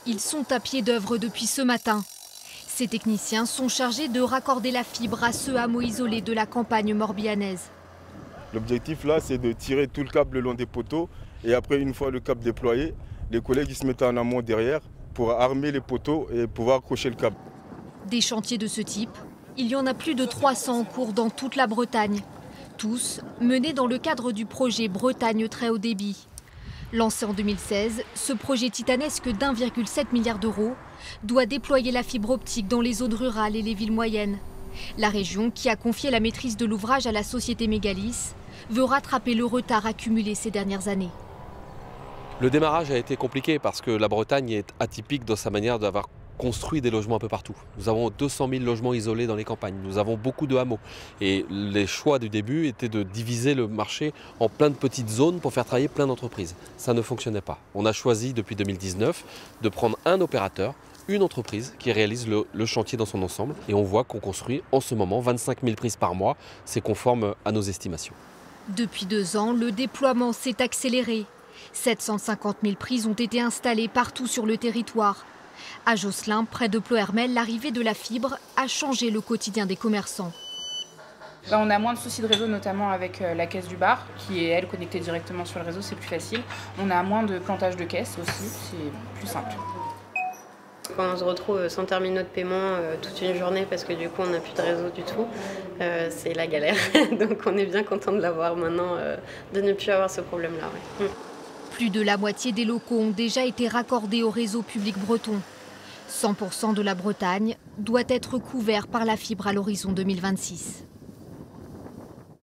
Ils sont à pied d'œuvre depuis ce matin. Ces techniciens sont chargés de raccorder la fibre à ce hameau isolé de la campagne morbihanaise. L'objectif là, c'est de tirer tout le câble le long des poteaux et après, une fois le câble déployé, les collègues ils se mettent en amont derrière pour armer les poteaux et pouvoir accrocher le câble. Des chantiers de ce type, il y en a plus de 300 en cours dans toute la Bretagne. Tous menés dans le cadre du projet Bretagne très haut débit. Lancé en 2016, ce projet titanesque d'1,7 milliard d'euros doit déployer la fibre optique dans les zones rurales et les villes moyennes. La région, qui a confié la maîtrise de l'ouvrage à la société Mégalis, veut rattraper le retard accumulé ces dernières années. Le démarrage a été compliqué parce que la Bretagne est atypique dans sa manière d'avoir construit des logements un peu partout. Nous avons 200 000 logements isolés dans les campagnes, nous avons beaucoup de hameaux. Et les choix du début étaient de diviser le marché en plein de petites zones pour faire travailler plein d'entreprises. Ça ne fonctionnait pas. On a choisi depuis 2019 de prendre un opérateur, une entreprise qui réalise le chantier dans son ensemble. Et on voit qu'on construit en ce moment 25 000 prises par mois. C'est conforme à nos estimations. Depuis 2 ans, le déploiement s'est accéléré. 750 000 prises ont été installées partout sur le territoire. À Josselin, près de Ploërmel, l'arrivée de la fibre a changé le quotidien des commerçants. On a moins de soucis de réseau, notamment avec la caisse du bar, qui est, elle, connectée directement sur le réseau, c'est plus facile. On a moins de plantage de caisse aussi, c'est plus simple. Quand on se retrouve sans terminaux de paiement toute une journée parce que du coup on n'a plus de réseau du tout, c'est la galère. Donc on est bien content de l'avoir maintenant, de ne plus avoir ce problème-là. Ouais. Plus de la moitié des locaux ont déjà été raccordés au réseau public breton. 100% de la Bretagne doit être couvert par la fibre à l'horizon 2026.